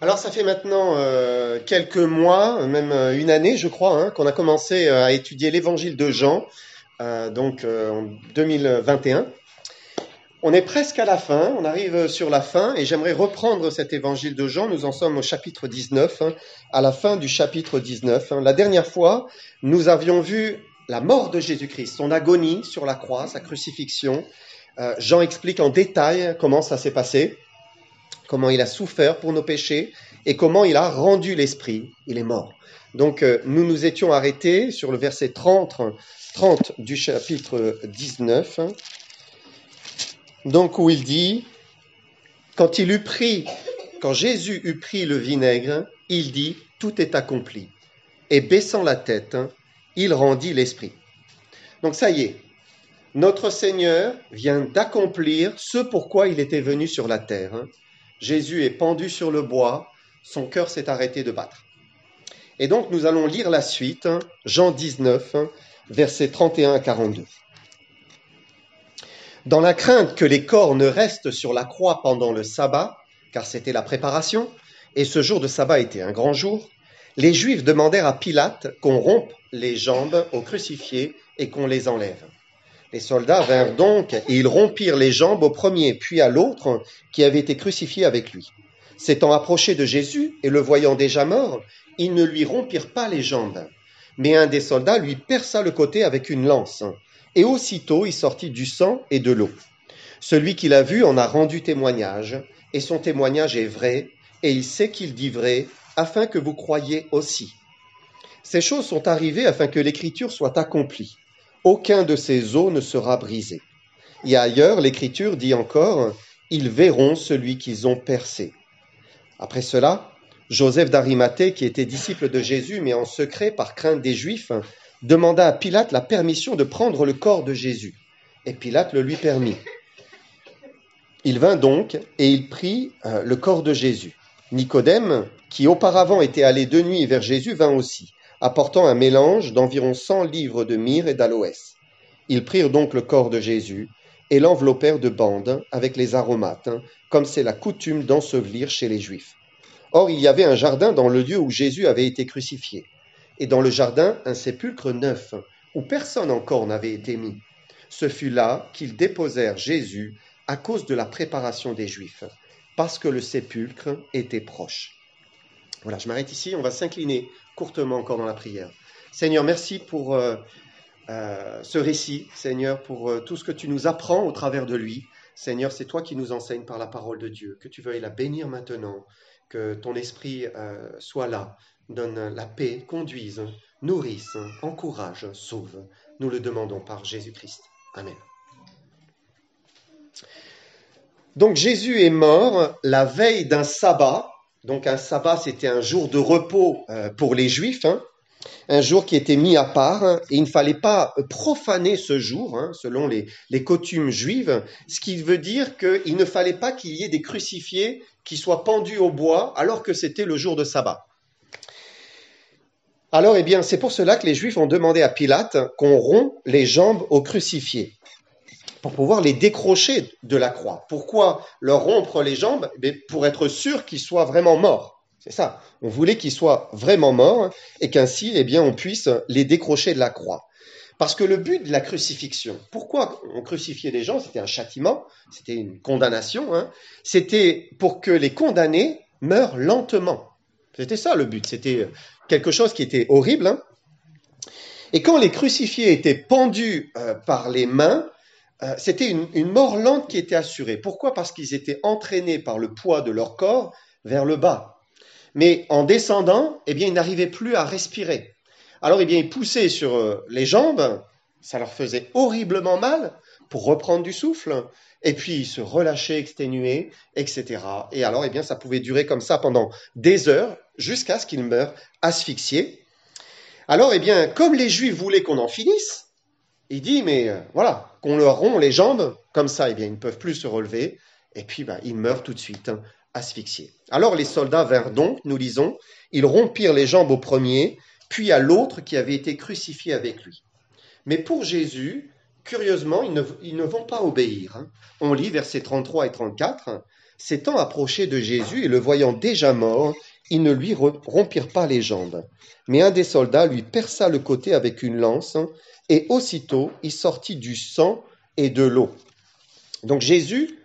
Alors ça fait maintenant quelques mois, même une année je crois, qu'on a commencé à étudier l'évangile de Jean, en 2021. On est presque à la fin, on arrive sur la fin et j'aimerais reprendre cet évangile de Jean. Nous en sommes au chapitre 19, à la fin du chapitre 19. La dernière fois, nous avions vu la mort de Jésus-Christ, son agonie sur la croix, sa crucifixion. Jean explique en détail comment ça s'est passé, comment il a souffert pour nos péchés et comment il a rendu l'esprit. Il est mort. Donc nous nous étions arrêtés sur le verset 30 du chapitre 19, donc où il dit, quand Jésus eut pris le vinaigre, il dit, tout est accompli. Et baissant la tête, il rendit l'esprit. Donc ça y est, notre Seigneur vient d'accomplir ce pourquoi il était venu sur la terre. Jésus est pendu sur le bois, son cœur s'est arrêté de battre. Et donc nous allons lire la suite, Jean 19, versets 31 à 42. Dans la crainte que les corps ne restent sur la croix pendant le sabbat, car c'était la préparation, et ce jour de sabbat était un grand jour, les Juifs demandèrent à Pilate qu'on rompe les jambes aux crucifiés et qu'on les enlève. Les soldats vinrent donc et ils rompirent les jambes au premier, puis à l'autre qui avait été crucifié avec lui. S'étant approchés de Jésus et le voyant déjà mort, ils ne lui rompirent pas les jambes, mais un des soldats lui perça le côté avec une lance. Et aussitôt il sortit du sang et de l'eau. Celui qui l'a vu en a rendu témoignage, et son témoignage est vrai, et il sait qu'il dit vrai, afin que vous croyiez aussi. Ces choses sont arrivées afin que l'écriture soit accomplie. Aucun de ces os ne sera brisé. Et ailleurs, l'écriture dit encore, ils verront celui qu'ils ont percé. Après cela, Joseph d'Arimathée, qui était disciple de Jésus, mais en secret par crainte des Juifs, demanda à Pilate la permission de prendre le corps de Jésus. Et Pilate le lui permit. Il vint donc et il prit le corps de Jésus. Nicodème, qui auparavant était allé de nuit vers Jésus, vint aussi, apportant un mélange d'environ 100 livres de myrrhe et d'aloès. Ils prirent donc le corps de Jésus et l'enveloppèrent de bandes avec les aromates, comme c'est la coutume d'ensevelir chez les Juifs. Or, il y avait un jardin dans le lieu où Jésus avait été crucifié, et dans le jardin un sépulcre neuf, où personne encore n'avait été mis. Ce fut là qu'ils déposèrent Jésus à cause de la préparation des Juifs, parce que le sépulcre était proche. Voilà, je m'arrête ici, on va s'incliner courtement encore dans la prière. Seigneur, merci pour ce récit, Seigneur, pour tout ce que tu nous apprends au travers de lui. Seigneur, c'est toi qui nous enseignes par la parole de Dieu, que tu veuilles la bénir maintenant, que ton esprit soit là, donne la paix, conduise, nourrisse, encourage, sauve. Nous le demandons par Jésus-Christ. Amen. Donc Jésus est mort la veille d'un sabbat. Donc un sabbat, c'était un jour de repos pour les Juifs, un jour qui était mis à part, et il ne fallait pas profaner ce jour, selon les coutumes juives, ce qui veut dire qu'il ne fallait pas qu'il y ait des crucifiés qui soient pendus au bois alors que c'était le jour de sabbat. Alors, c'est pour cela que les Juifs ont demandé à Pilate qu'on rompe les jambes aux crucifiés, pour pouvoir les décrocher de la croix. Pourquoi leur rompre les jambes ? Pour être sûr qu'ils soient vraiment morts. C'est ça. On voulait qu'ils soient vraiment morts et qu'ainsi, on puisse les décrocher de la croix. Parce que le but de la crucifixion, pourquoi on crucifiait les gens ? C'était un châtiment, c'était une condamnation. C'était pour que les condamnés meurent lentement. C'était ça le but. C'était quelque chose qui était horrible. Et quand les crucifiés étaient pendus par les mains, c'était une mort lente qui était assurée. Pourquoi ? Parce qu'ils étaient entraînés par le poids de leur corps vers le bas. Mais en descendant, ils n'arrivaient plus à respirer. Alors, ils poussaient sur les jambes, ça leur faisait horriblement mal pour reprendre du souffle, et puis ils se relâchaient, exténués, etc. Et alors, ça pouvait durer comme ça pendant des heures, jusqu'à ce qu'ils meurent asphyxiés. Alors, comme les Juifs voulaient qu'on en finisse, il dit, voilà, qu'on leur rompt les jambes, comme ça, ils ne peuvent plus se relever, et puis ils meurent tout de suite, asphyxiés. Alors les soldats vinrent donc, nous lisons, ils rompirent les jambes au premier, puis à l'autre qui avait été crucifié avec lui. Mais pour Jésus, curieusement, ils ne vont pas obéir. On lit versets 33 et 34, S'étant approchés de Jésus et le voyant déjà mort, ils ne lui rompirent pas les jambes. Mais un des soldats lui perça le côté avec une lance, et aussitôt il sortit du sang et de l'eau. Donc Jésus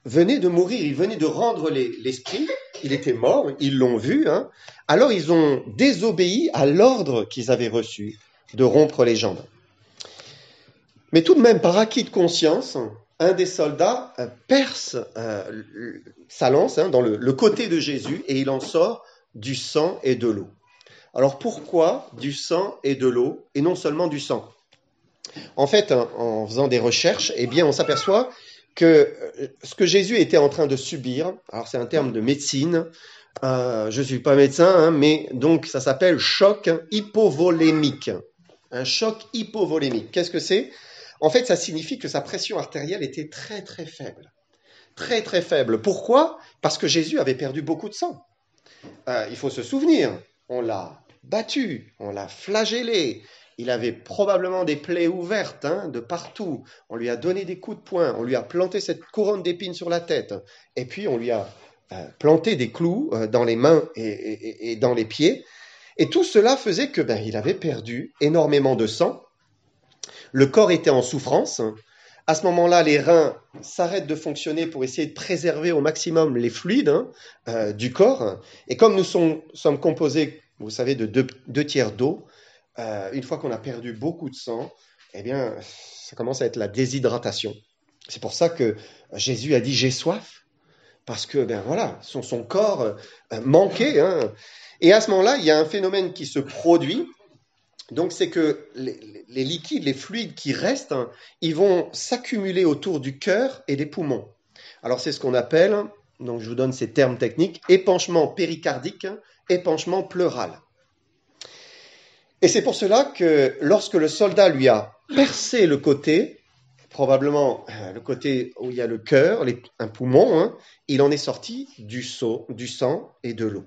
venait de mourir, il venait de rendre l'esprit, il était mort, ils l'ont vu, hein. Alors ils ont désobéi à l'ordre qu'ils avaient reçu de rompre les jambes. Mais tout de même, par acquis de conscience, un des soldats perce sa lance dans le côté de Jésus et il en sort du sang et de l'eau. Alors pourquoi du sang et de l'eau et non seulement du sang? En fait, en faisant des recherches, eh bien, on s'aperçoit que ce que Jésus était en train de subir, alors c'est un terme de médecine, je ne suis pas médecin, hein, mais donc ça s'appelle choc hypovolémique. Un choc hypovolémique. Qu'est-ce que c'est? En fait, ça signifie que sa pression artérielle était très très faible. Très très faible. Pourquoi? Parce que Jésus avait perdu beaucoup de sang. Il faut se souvenir, on l'a battu, on l'a flagellé, il avait probablement des plaies ouvertes de partout, on lui a donné des coups de poing, on lui a planté cette couronne d'épines sur la tête, et puis on lui a planté des clous dans les mains et dans les pieds, et tout cela faisait que il avait perdu énormément de sang, le corps était en souffrance. À ce moment-là, les reins s'arrêtent de fonctionner pour essayer de préserver au maximum les fluides du corps. Et comme nous sommes composés, vous savez, de deux tiers d'eau, une fois qu'on a perdu beaucoup de sang, eh bien, ça commence à être la déshydratation. C'est pour ça que Jésus a dit « j'ai soif », parce que, voilà, son corps manquait. Et à ce moment-là, il y a un phénomène qui se produit. Donc, c'est que les liquides, les fluides qui restent, ils vont s'accumuler autour du cœur et des poumons. Alors, c'est ce qu'on appelle, donc je vous donne ces termes techniques, épanchement péricardique, épanchement pleural. Et c'est pour cela que lorsque le soldat lui a percé le côté, probablement le côté où il y a le cœur, un poumon, il en est sorti du sang et de l'eau.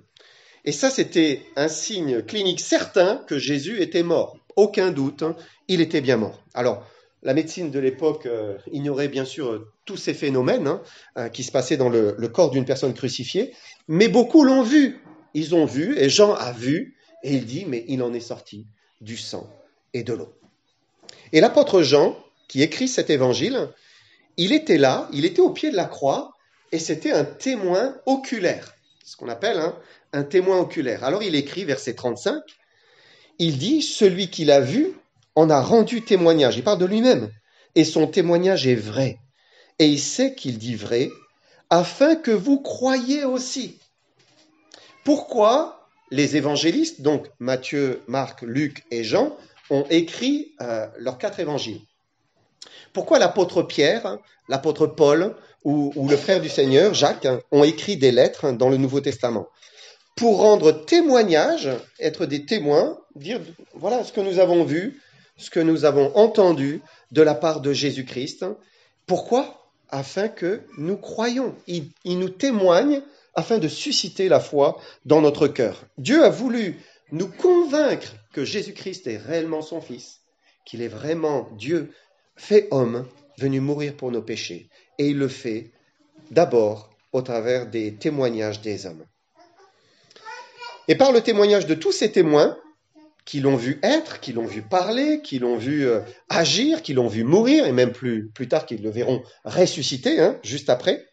Et ça, c'était un signe clinique certain que Jésus était mort. Aucun doute, il était bien mort. Alors, la médecine de l'époque ignorait bien sûr tous ces phénomènes qui se passaient dans le corps d'une personne crucifiée, mais beaucoup l'ont vu. Ils ont vu, et Jean a vu, et il dit, mais il en est sorti du sang et de l'eau. Et l'apôtre Jean, qui écrit cet évangile, il était là, il était au pied de la croix, et c'était un témoin oculaire, ce qu'on appelle un témoin oculaire. Alors il écrit, verset 35, il dit « Celui qui l'a vu en a rendu témoignage ». Il parle de lui-même. Et son témoignage est vrai. Et il sait qu'il dit vrai, afin que vous croyiez aussi. Pourquoi les évangélistes, donc Matthieu, Marc, Luc et Jean, ont écrit leurs 4 évangiles? Pourquoi l'apôtre Pierre, l'apôtre Paul ou le frère du Seigneur, Jacques, ont écrit des lettres dans le Nouveau Testament? Pour rendre témoignage, être des témoins, dire voilà ce que nous avons vu, ce que nous avons entendu de la part de Jésus-Christ. Pourquoi? Afin que nous croyions. Il nous témoigne afin de susciter la foi dans notre cœur. Dieu a voulu nous convaincre que Jésus-Christ est réellement son Fils, qu'il est vraiment Dieu fait homme, venu mourir pour nos péchés. Et il le fait d'abord au travers des témoignages des hommes. Et par le témoignage de tous ces témoins, qui l'ont vu être, qui l'ont vu parler, qui l'ont vu agir, qui l'ont vu mourir, et même plus tard qu'ils le verront ressusciter, juste après,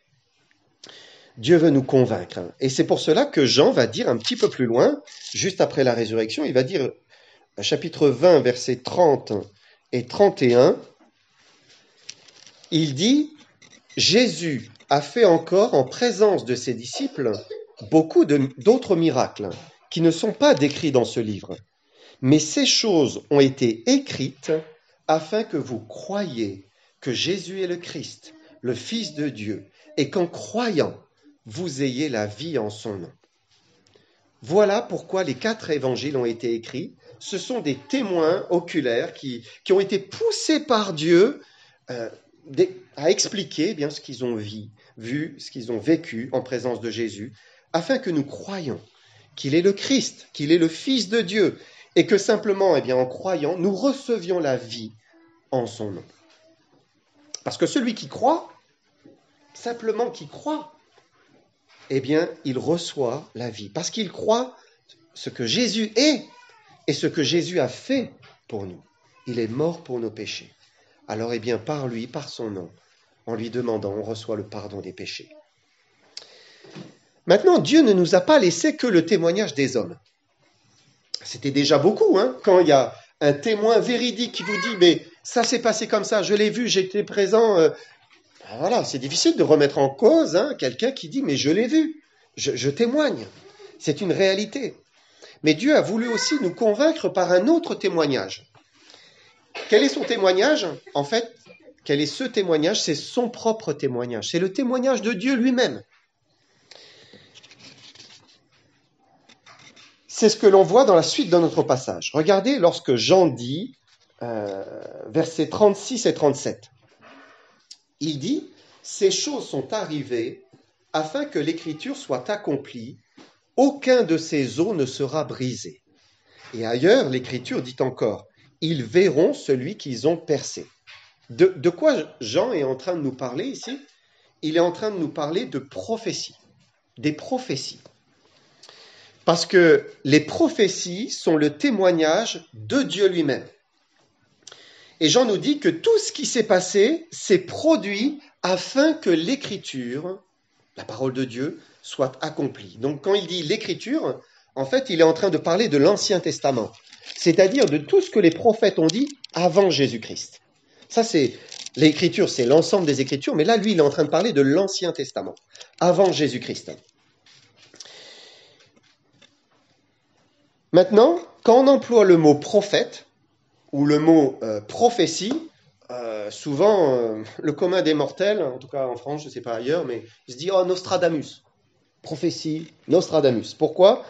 Dieu veut nous convaincre. Et c'est pour cela que Jean va dire un petit peu plus loin, juste après la résurrection, il va dire, chapitre 20, versets 30 et 31, il dit « Jésus a fait encore en présence de ses disciples beaucoup d'autres miracles qui ne sont pas décrits dans ce livre. Mais ces choses ont été écrites afin que vous croyiez que Jésus est le Christ, le Fils de Dieu, et qu'en croyant, vous ayez la vie en son nom. » Voilà pourquoi les 4 évangiles ont été écrits. Ce sont des témoins oculaires qui ont été poussés par Dieu à expliquer ce qu'ils ont vu, ce qu'ils ont vécu en présence de Jésus, afin que nous croyions qu'il est le Christ, qu'il est le Fils de Dieu, et que simplement, en croyant, nous recevions la vie en son nom. Parce que celui qui croit, simplement qui croit, eh bien, il reçoit la vie. Parce qu'il croit ce que Jésus est et ce que Jésus a fait pour nous. Il est mort pour nos péchés. Alors, eh bien, par lui, par son nom, en lui demandant, on reçoit le pardon des péchés. Maintenant, Dieu ne nous a pas laissé que le témoignage des hommes. C'était déjà beaucoup, hein, quand il y a un témoin véridique qui vous dit « mais ça s'est passé comme ça, je l'ai vu, j'étais présent ». Voilà, c'est difficile de remettre en cause quelqu'un qui dit « mais je l'ai vu, je témoigne ». C'est une réalité. Mais Dieu a voulu aussi nous convaincre par un autre témoignage. Quel est son témoignage ? En fait, quel est ce témoignage ? C'est son propre témoignage. C'est le témoignage de Dieu lui-même. C'est ce que l'on voit dans la suite de notre passage. Regardez lorsque Jean dit, versets 36 et 37. Il dit « Ces choses sont arrivées afin que l'écriture soit accomplie. Aucun de ces os ne sera brisé. » Et ailleurs, l'écriture dit encore « Ils verront celui qu'ils ont percé. » De quoi Jean est en train de nous parler ici ? Il est en train de nous parler de prophéties, des prophéties. Parce que les prophéties sont le témoignage de Dieu lui-même. Et Jean nous dit que tout ce qui s'est passé s'est produit afin que l'écriture, la parole de Dieu, soit accomplie. Donc quand il dit l'écriture, en fait, il est en train de parler de l'Ancien Testament, c'est-à-dire de tout ce que les prophètes ont dit avant Jésus-Christ. Ça, c'est l'écriture, c'est l'ensemble des écritures, mais là, lui, il est en train de parler de l'Ancien Testament, avant Jésus-Christ. Maintenant, quand on emploie le mot prophète ou le mot prophétie, souvent le commun des mortels, en tout cas en France, je ne sais pas ailleurs, mais il se dit « Oh, Nostradamus ». Prophétie, Nostradamus. Pourquoi ?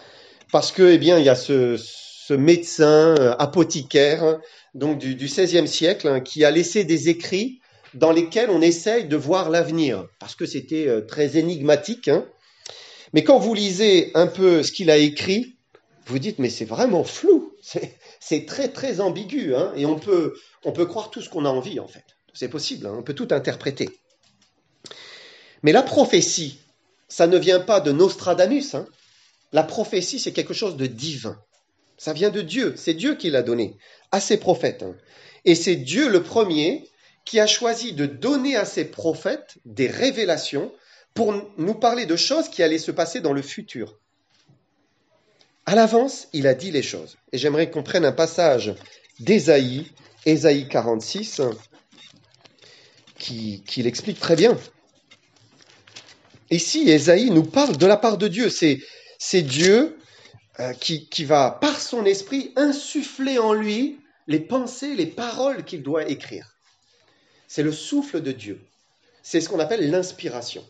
Parce que, eh bien, il y a ce médecin apothicaire donc du XVIe siècle qui a laissé des écrits dans lesquels on essaye de voir l'avenir, parce que c'était très énigmatique. Mais quand vous lisez un peu ce qu'il a écrit, vous dites, mais c'est vraiment flou, c'est très très ambigu, et on peut croire tout ce qu'on a envie en fait. C'est possible, on peut tout interpréter. Mais la prophétie, ça ne vient pas de Nostradamus. La prophétie, c'est quelque chose de divin. Ça vient de Dieu, c'est Dieu qui l'a donné à ses prophètes. Et c'est Dieu le premier qui a choisi de donner à ses prophètes des révélations pour nous parler de choses qui allaient se passer dans le futur. À l'avance, il a dit les choses. Et j'aimerais qu'on prenne un passage d'Ésaïe, Ésaïe 46, qui l'explique très bien. Ici, Ésaïe nous parle de la part de Dieu. C'est Dieu qui va, par son esprit, insuffler en lui les pensées, les paroles qu'il doit écrire. C'est le souffle de Dieu. C'est ce qu'on appelle l'inspiration.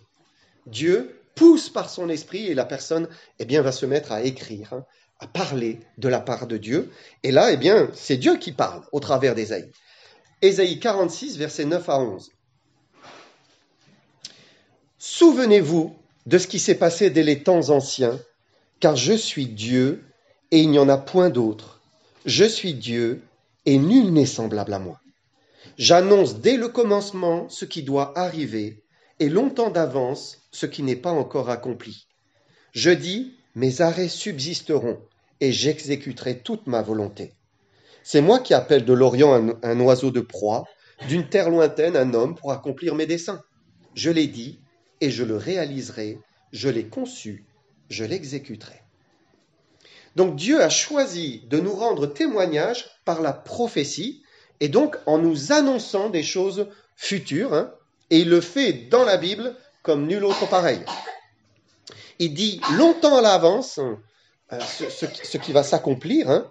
Dieu pousse par son esprit et la personne va se mettre à écrire, à parler de la part de Dieu. Et là, c'est Dieu qui parle au travers d'Ésaïe. Ésaïe 46, versets 9 à 11. « Souvenez-vous de ce qui s'est passé dès les temps anciens, car je suis Dieu et il n'y en a point d'autre. Je suis Dieu et nul n'est semblable à moi. J'annonce dès le commencement ce qui doit arriver et longtemps d'avance ce qui n'est pas encore accompli. Je dis, mes arrêts subsisteront et j'exécuterai toute ma volonté. C'est moi qui appelle de l'Orient un oiseau de proie, d'une terre lointaine un homme pour accomplir mes desseins. Je l'ai dit et je le réaliserai, je l'ai conçu, je l'exécuterai. » Donc Dieu a choisi de nous rendre témoignage par la prophétie et donc en nous annonçant des choses futures, et il le fait dans la Bible comme nul autre pareil. Il dit longtemps à l'avance ce qui va s'accomplir,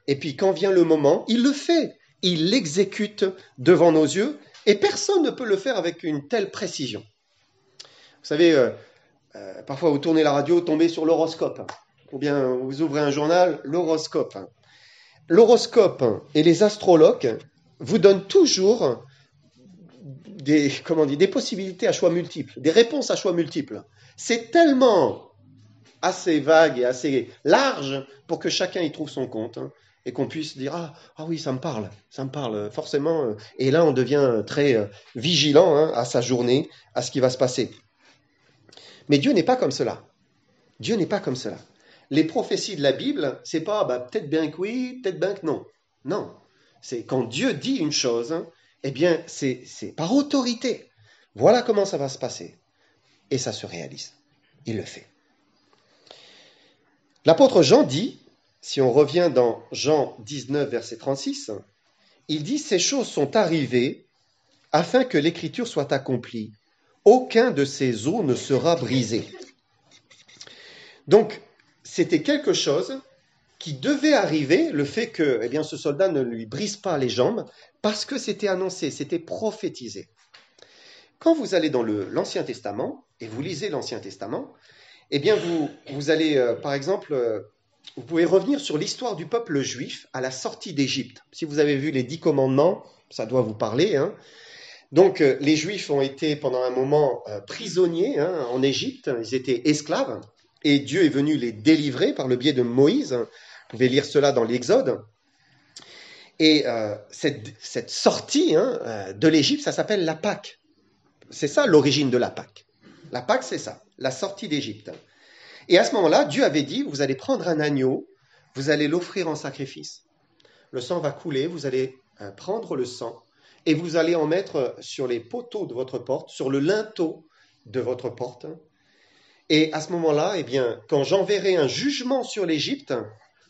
et puis quand vient le moment, il le fait, il l'exécute devant nos yeux, et personne ne peut le faire avec une telle précision. Vous savez, parfois vous tournez la radio, tombez sur l'horoscope, ou bien vous ouvrez un journal, l'horoscope. L'horoscope et les astrologues vous donnent toujours des possibilités à choix multiples, des réponses à choix multiples. C'est tellement assez vague et assez large pour que chacun y trouve son compte, et qu'on puisse dire ah oui, ça me parle forcément. Et là, on devient très vigilant à sa journée, à ce qui va se passer. Mais Dieu n'est pas comme cela. Dieu n'est pas comme cela. Les prophéties de la Bible, c'est pas peut-être bien que oui, peut-être bien que non. Non. C'est quand Dieu dit une chose, eh bien, c'est par autorité. Voilà comment ça va se passer. Et ça se réalise. Il le fait. L'apôtre Jean dit, si on revient dans Jean 19, verset 36, il dit « Ces choses sont arrivées afin que l'écriture soit accomplie. Aucun de ces os ne sera brisé. » Donc, c'était quelque chose qui devait arriver, le fait que ce soldat ne lui brise pas les jambes, parce que c'était annoncé, c'était prophétisé. Quand vous allez dans l'Ancien Testament, et vous lisez l'Ancien Testament, vous allez, par exemple, vous pouvez revenir sur l'histoire du peuple juif à la sortie d'Égypte. Si vous avez vu les 10 commandements, ça doit vous parler. Donc, les Juifs ont été pendant un moment prisonniers en Égypte, ils étaient esclaves, et Dieu est venu les délivrer par le biais de Moïse. Vous pouvez lire cela dans l'Exode. Et cette sortie de l'Égypte, ça s'appelle la Pâque. C'est ça l'origine de la Pâque. La Pâque, c'est ça, la sortie d'Égypte. Et à ce moment-là, Dieu avait dit, vous allez prendre un agneau, vous allez l'offrir en sacrifice. Le sang va couler, vous allez prendre le sang, et vous allez en mettre sur les poteaux de votre porte, sur le linteau de votre porte. Et à ce moment-là, quand j'enverrai un jugement sur l'Égypte,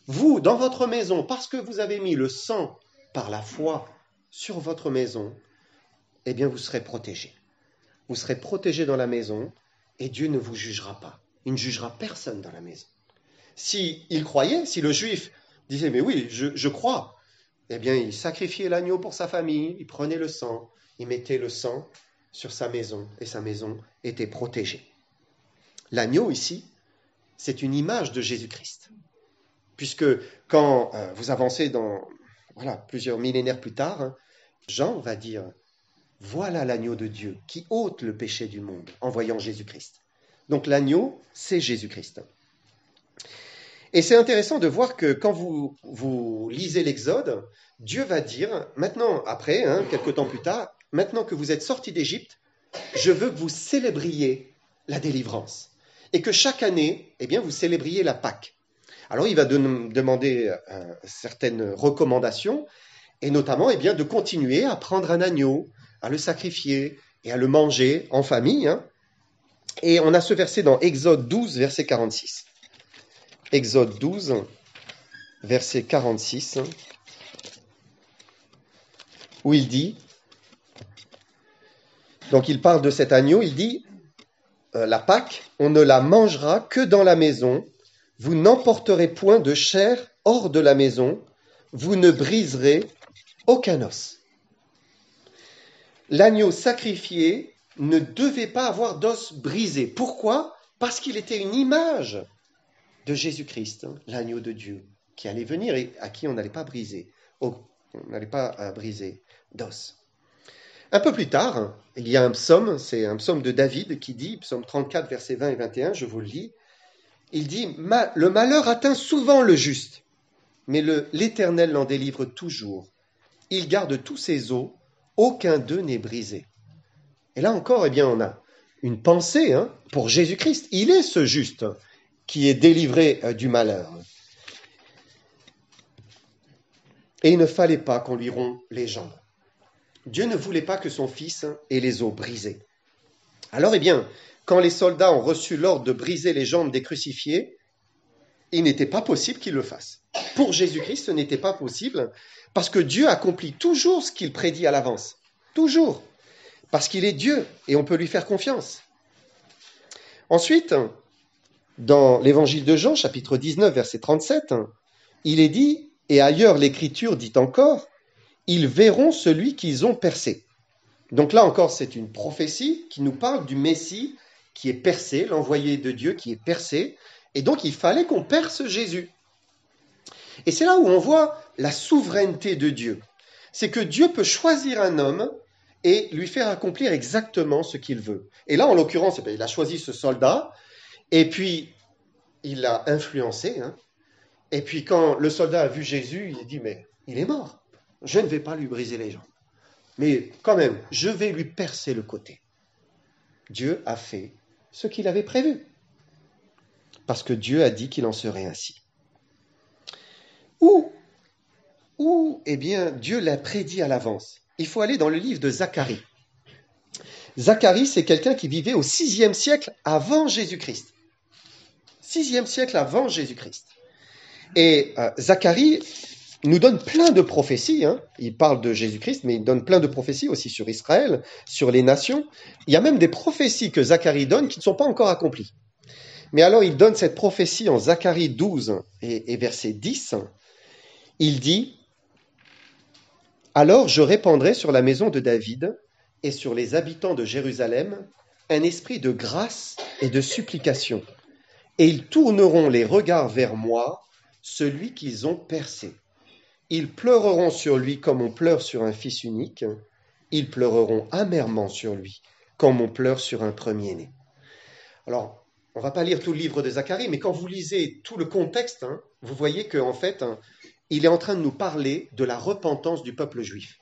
vous, dans votre maison, parce que vous avez mis le sang par la foi sur votre maison, vous serez protégés. Vous serez protégés dans la maison, et Dieu ne vous jugera pas. Il ne jugera personne dans la maison. S'il croyait, si le juif disait, mais oui, je crois, il sacrifiait l'agneau pour sa famille, il prenait le sang, il mettait le sang sur sa maison, et sa maison était protégée. L'agneau ici, c'est une image de Jésus-Christ. Puisque quand vous avancez plusieurs millénaires plus tard, Jean va dire, voilà l'agneau de Dieu qui ôte le péché du monde en voyant Jésus-Christ. Donc l'agneau, c'est Jésus-Christ. Et c'est intéressant de voir que quand vous lisez l'Exode, Dieu va dire, maintenant, après, quelque temps plus tard, maintenant que vous êtes sortis d'Égypte, je veux que vous célébriez la délivrance. Et que chaque année, vous célébriez la Pâque. Alors il va demander certaines recommandations, et notamment de continuer à prendre un agneau, à le sacrifier et à le manger en famille. Et on a ce verset dans Exode 12, verset 46. Exode 12, verset 46, où il dit, donc il parle de cet agneau, il dit, la Pâque, on ne la mangera que dans la maison, vous n'emporterez point de chair hors de la maison, vous ne briserez aucun os. L'agneau sacrifié ne devait pas avoir d'os brisé. Pourquoi ? Parce qu'il était une image de Jésus-Christ, l'agneau de Dieu, qui allait venir et à qui on n'allait pas briser. On n'allait pas briser d'os. Un peu plus tard, il y a un psaume, c'est un psaume de David qui dit, psaume 34, versets 20 et 21, je vous le lis, il dit « Le malheur atteint souvent le juste, mais l'Éternel l'en délivre toujours. Il garde tous ses os, aucun d'eux n'est brisé. » Et là encore, on a une pensée pour Jésus-Christ. Il est ce juste qui est délivré du malheur. Et il ne fallait pas qu'on lui rompe les jambes. Dieu ne voulait pas que son fils ait les os brisés. Alors, quand les soldats ont reçu l'ordre de briser les jambes des crucifiés, il n'était pas possible qu'ils le fassent. Pour Jésus-Christ, ce n'était pas possible parce que Dieu accomplit toujours ce qu'il prédit à l'avance. Toujours. Parce qu'il est Dieu et on peut lui faire confiance. Ensuite, dans l'évangile de Jean, chapitre 19, verset 37, il est dit, et ailleurs l'Écriture dit encore, ils verront celui qu'ils ont percé. Donc là encore, c'est une prophétie qui nous parle du Messie qui est percé, l'envoyé de Dieu qui est percé, et donc il fallait qu'on perce Jésus. Et c'est là où on voit la souveraineté de Dieu. C'est que Dieu peut choisir un homme et lui faire accomplir exactement ce qu'il veut. Et là, en l'occurrence, il a choisi ce soldat, et puis il l'a influencé. Et puis quand le soldat a vu Jésus, il dit, mais il est mort. Je ne vais pas lui briser les jambes. Mais quand même, je vais lui percer le côté. Dieu a fait ce qu'il avait prévu, parce que Dieu a dit qu'il en serait ainsi. Ou, eh bien, Dieu l'a prédit à l'avance. Il faut aller dans le livre de Zacharie. Zacharie, c'est quelqu'un qui vivait au 6e siècle avant Jésus-Christ. 6e siècle avant Jésus-Christ. Et Zacharie nous donne plein de prophéties. Il parle de Jésus-Christ, mais il donne plein de prophéties aussi sur Israël, sur les nations. Il y a même des prophéties que Zacharie donne qui ne sont pas encore accomplies. Mais alors, il donne cette prophétie en Zacharie 12 et verset 10. Il dit « Alors je répandrai sur la maison de David et sur les habitants de Jérusalem un esprit de grâce et de supplication. Et ils tourneront les regards vers moi, celui qu'ils ont percé. Ils pleureront sur lui comme on pleure sur un fils unique. Ils pleureront amèrement sur lui, comme on pleure sur un premier-né. » Alors, on ne va pas lire tout le livre de Zacharie, mais quand vous lisez tout le contexte, vous voyez qu'en fait, il est en train de nous parler de la repentance du peuple juif.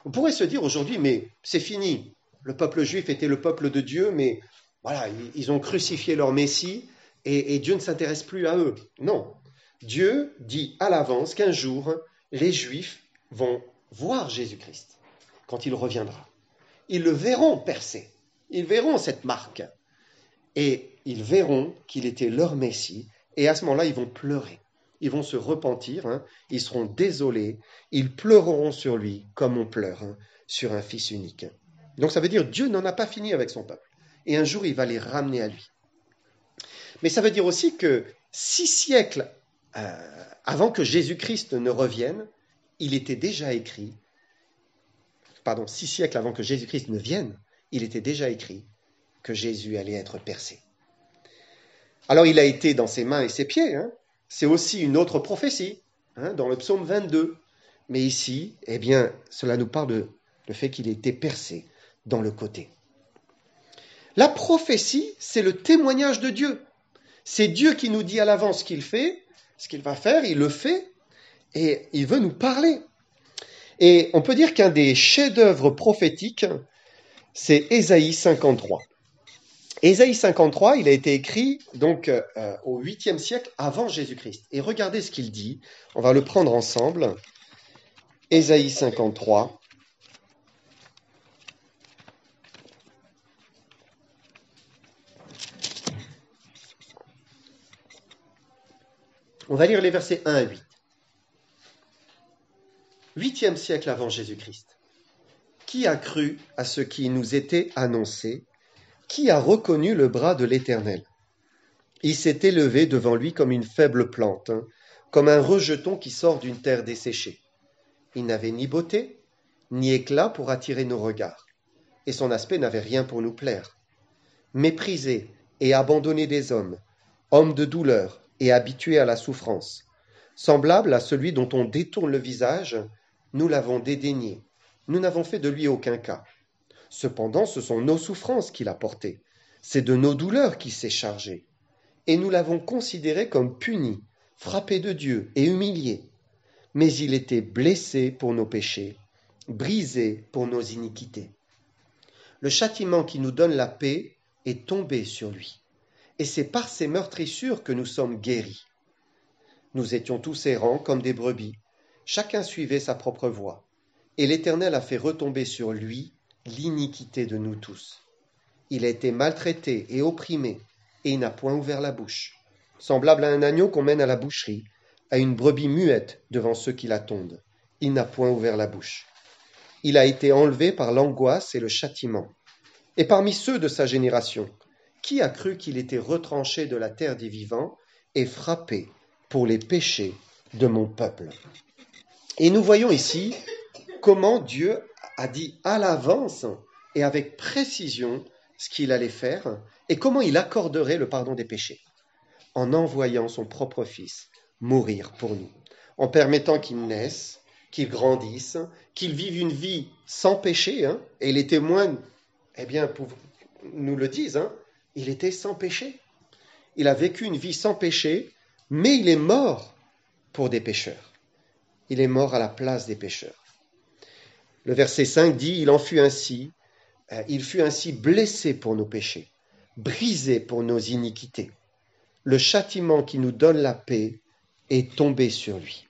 On pourrait se dire aujourd'hui, mais c'est fini. Le peuple juif était le peuple de Dieu, mais voilà, ils ont crucifié leur Messie et Dieu ne s'intéresse plus à eux. Non, Dieu dit à l'avance qu'un jour, les Juifs vont voir Jésus-Christ quand il reviendra. Ils le verront percer, ils verront cette marque et ils verront qu'il était leur Messie et à ce moment-là, ils vont pleurer. Ils vont se repentir, ils seront désolés, ils pleureront sur lui comme on pleure sur un fils unique. Donc ça veut dire Dieu n'en a pas fini avec son peuple. Et un jour, il va les ramener à lui. Mais ça veut dire aussi que 6 siècles avant que Jésus-Christ ne revienne, il était déjà écrit, 6 siècles avant que Jésus-Christ ne vienne, il était déjà écrit que Jésus allait être percé. Alors il a été dans ses mains et ses pieds, c'est aussi une autre prophétie, dans le psaume 22. Mais ici, eh bien, cela nous parle de le fait qu'il ait été percé dans le côté. La prophétie, c'est le témoignage de Dieu. C'est Dieu qui nous dit à l'avance ce qu'il fait, ce qu'il va faire, il le fait, et il veut nous parler. Et on peut dire qu'un des chefs-d'œuvre prophétiques, c'est Ésaïe 53. Ésaïe 53, il a été écrit donc au 8e siècle avant Jésus-Christ. Et regardez ce qu'il dit, on va le prendre ensemble. Ésaïe 53. On va lire les versets 1 à 8. 8e siècle avant Jésus-Christ. Qui a cru à ce qui nous était annoncé? Qui a reconnu le bras de l'Éternel? Il s'est élevé devant lui comme une faible plante, comme un rejeton qui sort d'une terre desséchée. Il n'avait ni beauté, ni éclat pour attirer nos regards, et son aspect n'avait rien pour nous plaire. Méprisé et abandonné des hommes, homme de douleur et habitué à la souffrance, semblable à celui dont on détourne le visage, nous l'avons dédaigné, nous n'avons fait de lui aucun cas. Cependant, ce sont nos souffrances qu'il a portées, c'est de nos douleurs qu'il s'est chargé, et nous l'avons considéré comme puni, frappé de Dieu et humilié. Mais il était blessé pour nos péchés, brisé pour nos iniquités. Le châtiment qui nous donne la paix est tombé sur lui, et c'est par ses meurtrissures que nous sommes guéris. Nous étions tous errants comme des brebis, chacun suivait sa propre voie, et l'Éternel a fait retomber sur lui l'iniquité de nous tous. Il a été maltraité et opprimé, et il n'a point ouvert la bouche, semblable à un agneau qu'on mène à la boucherie, à une brebis muette devant ceux qui la tondent. Il n'a point ouvert la bouche. Il a été enlevé par l'angoisse et le châtiment. Et parmi ceux de sa génération, qui a cru qu'il était retranché de la terre des vivants et frappé pour les péchés de mon peuple? Et nous voyons ici comment Dieu a dit à l'avance et avec précision ce qu'il allait faire et comment il accorderait le pardon des péchés en envoyant son propre Fils mourir pour nous, en permettant qu'il naisse, qu'il grandisse, qu'il vive une vie sans péché, et les témoins nous le disent, il était sans péché. Il a vécu une vie sans péché, mais il est mort pour des pécheurs. Il est mort à la place des pécheurs. Le verset 5 dit, il fut ainsi blessé pour nos péchés, brisé pour nos iniquités. Le châtiment qui nous donne la paix est tombé sur lui.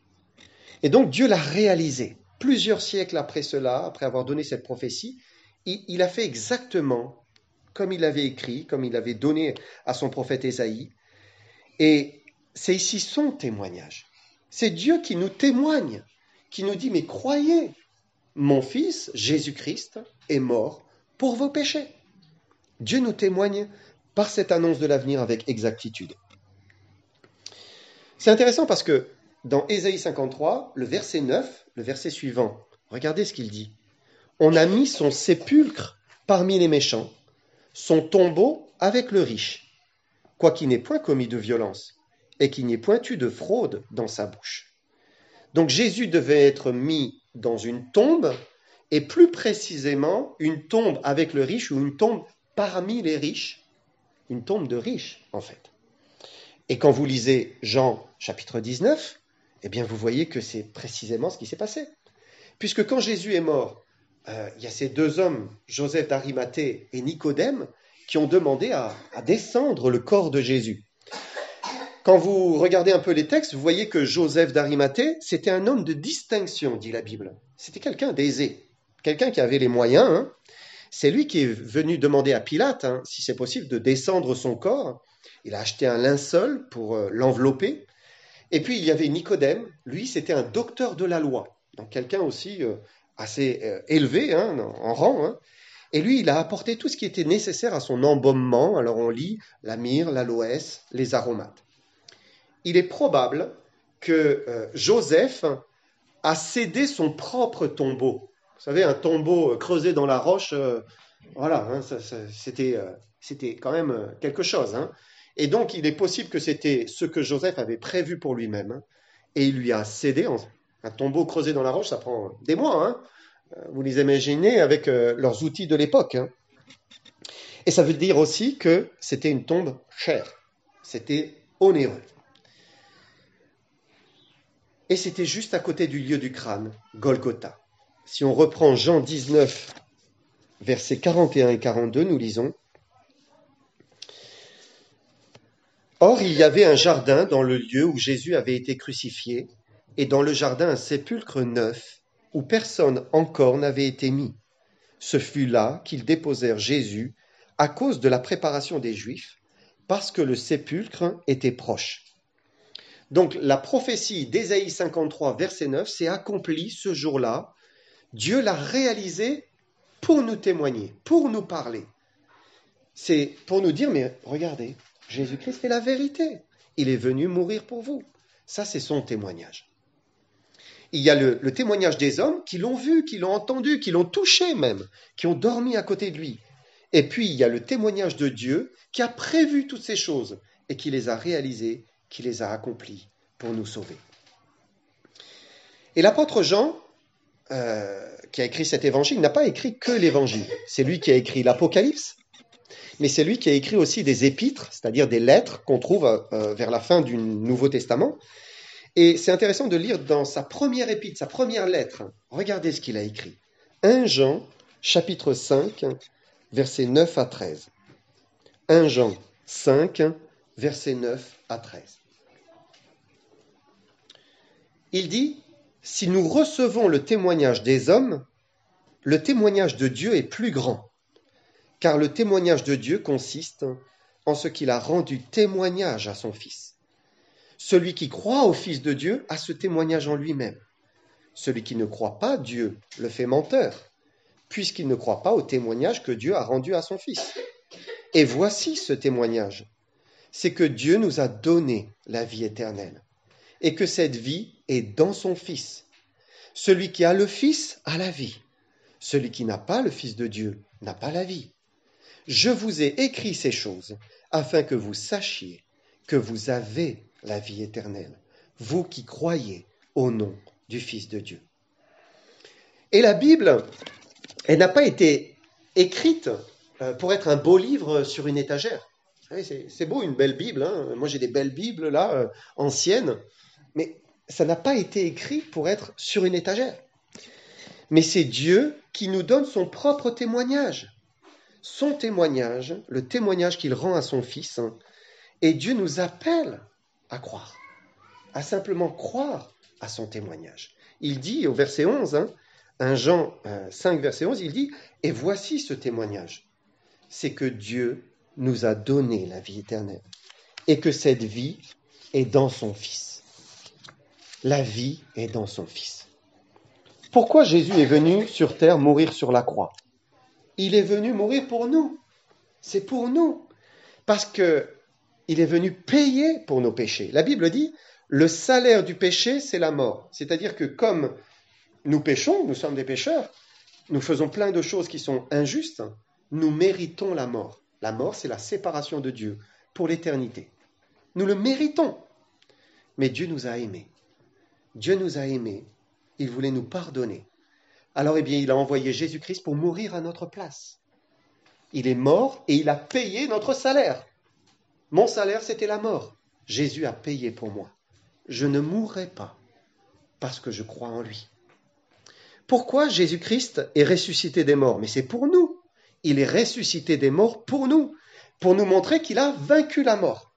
Et donc Dieu l'a réalisé. Plusieurs siècles après cela, après avoir donné cette prophétie, il a fait exactement comme il avait écrit, comme il avait donné à son prophète Ésaïe. Et c'est ici son témoignage. C'est Dieu qui nous témoigne, qui nous dit, mais croyez, mon fils, Jésus-Christ, est mort pour vos péchés. Dieu nous témoigne par cette annonce de l'avenir avec exactitude. C'est intéressant parce que dans Ésaïe 53, le verset 9, le verset suivant, regardez ce qu'il dit. On a mis son sépulcre parmi les méchants, son tombeau avec le riche, quoiqu'il n'ait point commis de violence et qu'il n'y ait point eu de fraude dans sa bouche. Donc Jésus devait être mis dans une tombe, et plus précisément une tombe avec le riche ou une tombe parmi les riches, une tombe de riches en fait. Et quand vous lisez Jean chapitre 19, eh bien vous voyez que c'est précisément ce qui s'est passé. Puisque quand Jésus est mort, il y a ces deux hommes, Joseph d'Arimathée et Nicodème, qui ont demandé à descendre le corps de Jésus. Quand vous regardez un peu les textes, vous voyez que Joseph d'Arimathée, c'était un homme de distinction, dit la Bible. C'était quelqu'un d'aisé, quelqu'un qui avait les moyens. Hein. C'est lui qui est venu demander à Pilate, si c'est possible, de descendre son corps. Il a acheté un linceul pour l'envelopper. Et puis il y avait Nicodème, lui c'était un docteur de la loi, donc quelqu'un aussi assez élevé en rang. Et lui il a apporté tout ce qui était nécessaire à son embaumement. Alors on lit la myrrhe, l'aloès, les aromates. Il est probable que Joseph a cédé son propre tombeau. Vous savez, un tombeau creusé dans la roche, c'était quand même quelque chose. Et donc, il est possible que c'était ce que Joseph avait prévu pour lui-même, et il lui a cédé. Un tombeau creusé dans la roche, ça prend des mois. Vous les imaginez avec leurs outils de l'époque. Et ça veut dire aussi que c'était une tombe chère. C'était onéreux. Et c'était juste à côté du lieu du crâne, Golgotha. Si on reprend Jean 19, versets 41 et 42, nous lisons « Or, il y avait un jardin dans le lieu où Jésus avait été crucifié, et dans le jardin un sépulcre neuf, où personne encore n'avait été mis. Ce fut là qu'ils déposèrent Jésus à cause de la préparation des Juifs, parce que le sépulcre était proche. » Donc la prophétie d'Ésaïe 53, verset 9, s'est accomplie ce jour-là. Dieu l'a réalisé pour nous témoigner, pour nous parler. C'est pour nous dire, mais regardez, Jésus-Christ est la vérité. Il est venu mourir pour vous. Ça, c'est son témoignage. Il y a le témoignage des hommes qui l'ont vu, qui l'ont entendu, qui l'ont touché même, qui ont dormi à côté de lui. Et puis, il y a le témoignage de Dieu qui a prévu toutes ces choses et qui les a réalisées, qui les a accomplies pour nous sauver. Et l'apôtre Jean, qui a écrit cet évangile, n'a pas écrit que l'évangile. C'est lui qui a écrit l'Apocalypse, mais c'est lui qui a écrit aussi des épîtres, c'est-à-dire des lettres qu'on trouve vers la fin du Nouveau Testament. Et c'est intéressant de lire dans sa première épître, sa première lettre. Regardez ce qu'il a écrit. 1 Jean, chapitre 5, versets 9 à 13. 1 Jean 5, versets 9 à 13. Il dit, « Si nous recevons le témoignage des hommes, le témoignage de Dieu est plus grand, car le témoignage de Dieu consiste en ce qu'il a rendu témoignage à son Fils. Celui qui croit au Fils de Dieu a ce témoignage en lui-même. Celui qui ne croit pas Dieu le fait menteur, puisqu'il ne croit pas au témoignage que Dieu a rendu à son Fils. Et voici ce témoignage, c'est que Dieu nous a donné la vie éternelle, et que cette vie est dans son Fils. Celui qui a le Fils a la vie. Celui qui n'a pas le Fils de Dieu n'a pas la vie. Je vous ai écrit ces choses afin que vous sachiez que vous avez la vie éternelle, vous qui croyez au nom du Fils de Dieu. » Et la Bible, elle n'a pas été écrite pour être un beau livre sur une étagère. Vous savez, c'est beau une belle Bible, moi j'ai des belles Bibles là, anciennes, mais ça n'a pas été écrit pour être sur une étagère. Mais c'est Dieu qui nous donne son propre témoignage. son témoignage, le témoignage qu'il rend à son Fils, et Dieu nous appelle à croire, à simplement croire à son témoignage. Il dit au verset 11, 1 Jean 5, verset 11, il dit « Et voici ce témoignage, c'est que Dieu nous a donné la vie éternelle, et que cette vie est dans son Fils. » La vie est dans son Fils. Pourquoi Jésus est venu sur terre mourir sur la croix? Il est venu mourir pour nous. C'est pour nous. Parce qu'il est venu payer pour nos péchés. La Bible dit, le salaire du péché, c'est la mort. C'est-à-dire que comme nous péchons, nous sommes des pécheurs, nous faisons plein de choses qui sont injustes, nous méritons la mort. La mort, c'est la séparation de Dieu pour l'éternité. Nous le méritons. Mais Dieu nous a aimés. Dieu nous a aimés. Il voulait nous pardonner. Alors, il a envoyé Jésus-Christ pour mourir à notre place. Il est mort et il a payé notre salaire. Mon salaire, c'était la mort. Jésus a payé pour moi. Je ne mourrai pas parce que je crois en lui. Pourquoi Jésus-Christ est ressuscité des morts? Mais c'est pour nous. Il est ressuscité des morts pour nous montrer qu'il a vaincu la mort.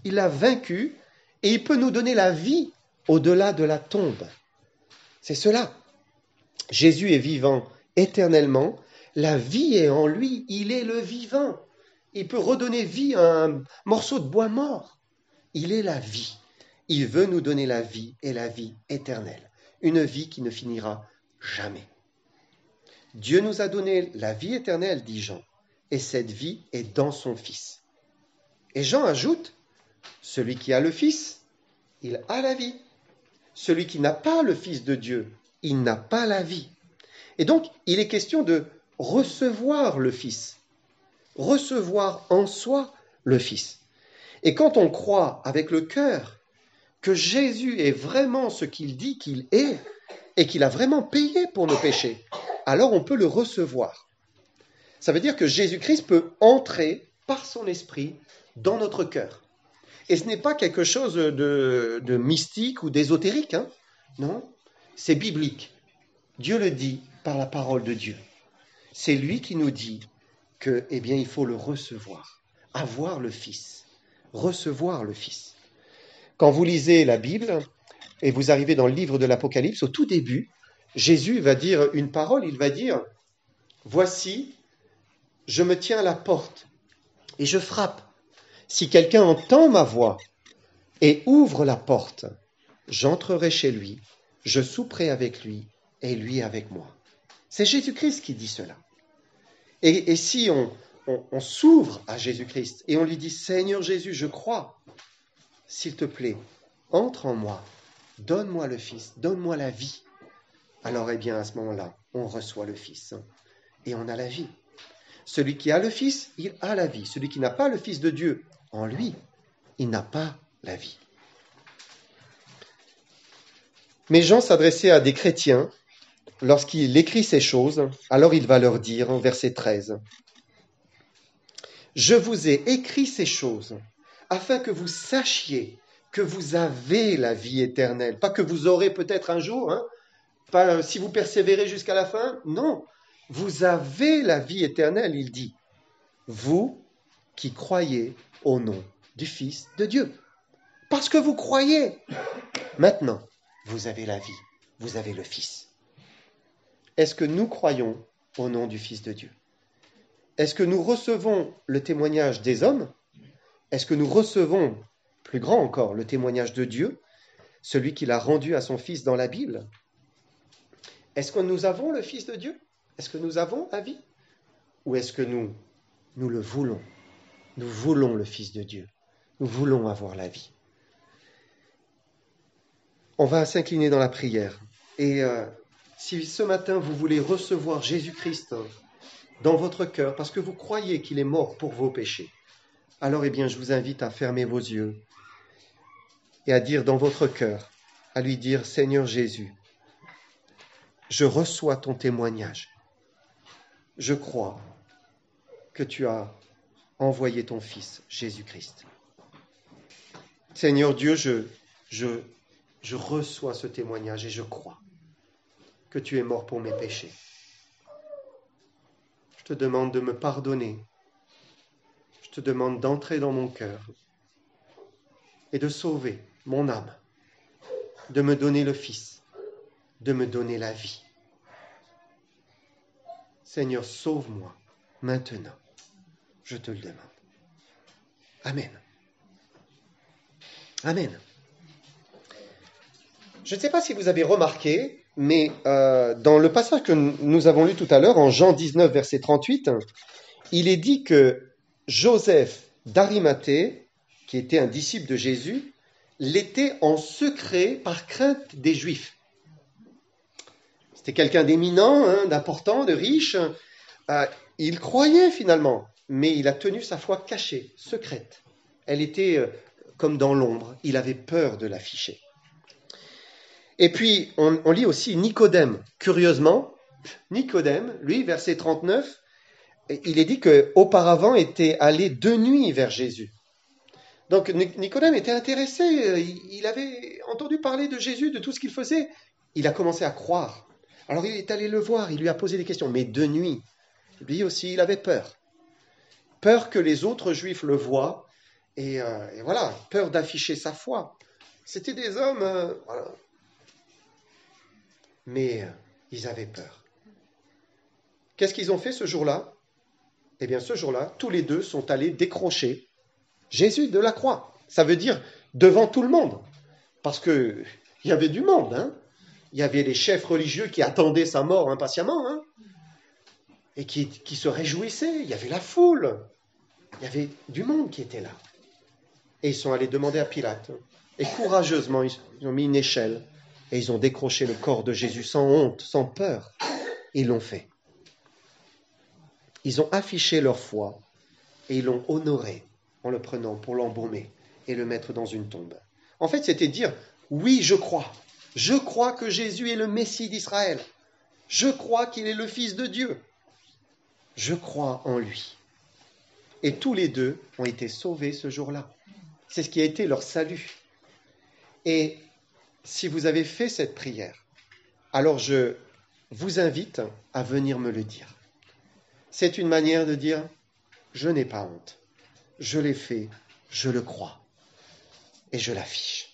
Il a vaincu et il peut nous donner la vie au-delà de la tombe. C'est cela. Jésus est vivant éternellement. La vie est en lui. Il est le vivant. Il peut redonner vie à un morceau de bois mort. Il est la vie. Il veut nous donner la vie et la vie éternelle. Une vie qui ne finira jamais. Dieu nous a donné la vie éternelle, dit Jean, et cette vie est dans son Fils. Et Jean ajoute, celui qui a le Fils, il a la vie. Celui qui n'a pas le Fils de Dieu, il n'a pas la vie. Et donc, il est question de recevoir le Fils, recevoir en soi le Fils. Et quand on croit avec le cœur que Jésus est vraiment ce qu'il dit qu'il est et qu'il a vraiment payé pour nos péchés, alors on peut le recevoir. Ça veut dire que Jésus-Christ peut entrer par son esprit dans notre cœur. Et ce n'est pas quelque chose de mystique ou d'ésotérique, non, c'est biblique. Dieu le dit par la parole de Dieu. C'est lui qui nous dit que, il faut le recevoir, avoir le Fils, recevoir le Fils. Quand vous lisez la Bible et vous arrivez dans le livre de l'Apocalypse, au tout début, Jésus va dire une parole, il va dire « Voici, je me tiens à la porte et je frappe. Si quelqu'un entend ma voix et ouvre la porte, j'entrerai chez lui, je souperai avec lui et lui avec moi. » C'est Jésus-Christ qui dit cela. Et si on s'ouvre à Jésus-Christ et on lui dit « Seigneur Jésus, je crois, s'il te plaît, entre en moi, donne-moi le Fils, donne-moi la vie. » Alors, à ce moment-là, on reçoit le Fils et on a la vie. Celui qui a le Fils, il a la vie. Celui qui n'a pas le Fils de Dieu en lui, il n'a pas la vie. Mais Jean s'adressait à des chrétiens. Lorsqu'il écrit ces choses, alors il va leur dire, en verset 13, « Je vous ai écrit ces choses afin que vous sachiez que vous avez la vie éternelle. » Pas que vous aurez peut-être un jour, pas si vous persévérez jusqu'à la fin. Non, vous avez la vie éternelle, il dit. Vous qui croyez au nom du Fils de Dieu. Parce que vous croyez. Maintenant, vous avez la vie, vous avez le Fils. Est-ce que nous croyons au nom du Fils de Dieu? Est-ce que nous recevons le témoignage des hommes? Est-ce que nous recevons, plus grand encore, le témoignage de Dieu, celui qu'il a rendu à son Fils dans la Bible? Est-ce que nous avons le Fils de Dieu? Est-ce que nous avons la vie? Ou est-ce que nous le voulons? Nous voulons le Fils de Dieu. Nous voulons avoir la vie. On va s'incliner dans la prière. Et si ce matin vous voulez recevoir Jésus-Christ dans votre cœur, parce que vous croyez qu'il est mort pour vos péchés, alors je vous invite à fermer vos yeux et à dire dans votre cœur, à lui dire, Seigneur Jésus, je reçois ton témoignage. Je crois que tu as envoyé ton Fils, Jésus-Christ. Seigneur Dieu, je reçois ce témoignage et je crois que tu es mort pour mes péchés. te demande de me pardonner. Je te demande d'entrer dans mon cœur et de sauver mon âme, de me donner le Fils, de me donner la vie. Seigneur, sauve-moi maintenant. Je te le demande. Amen. Amen. Je ne sais pas si vous avez remarqué, mais dans le passage que nous avons lu tout à l'heure, en Jean 19, verset 38, il est dit que Joseph d'Arimathée, qui était un disciple de Jésus, l'était en secret par crainte des Juifs. C'était quelqu'un d'éminent, d'important, de riche. Il croyait finalement, mais il a tenu sa foi cachée, secrète. Elle était comme dans l'ombre. Il avait peur de l'afficher. Et puis, on lit aussi Nicodème. Curieusement, Nicodème, lui, verset 39, il est dit qu'auparavant était allé de nuit vers Jésus. Donc Nicodème était intéressé, il avait entendu parler de Jésus, de tout ce qu'il faisait. Il a commencé à croire. Alors il est allé le voir, il lui a posé des questions, mais de nuit. Lui aussi, il avait peur. Peur que les autres Juifs le voient, et voilà, peur d'afficher sa foi. C'était des hommes, voilà. Mais ils avaient peur. Qu'est-ce qu'ils ont fait ce jour-là? Eh bien, ce jour-là, tous les deux sont allés décrocher Jésus de la croix. Ça veut dire devant tout le monde. Parce qu'il y avait du monde. Il y avait les chefs religieux qui attendaient sa mort impatiemment. Et qui se réjouissaient. Il y avait la foule. Il y avait du monde qui était là. Et ils sont allés demander à Pilate. Et courageusement, ils ont mis une échelle. Et ils ont décroché le corps de Jésus sans honte, sans peur. Ils l'ont fait. Ils ont affiché leur foi et ils l'ont honoré en le prenant pour l'embaumer et le mettre dans une tombe. En fait, c'était dire, oui, je crois. Je crois que Jésus est le Messie d'Israël. Je crois qu'il est le Fils de Dieu. Je crois en lui. Et tous les deux ont été sauvés ce jour-là. C'est ce qui a été leur salut. Et si vous avez fait cette prière, alors je vous invite à venir me le dire. C'est une manière de dire, je n'ai pas honte. Je l'ai fait, je le crois. Et je l'affiche.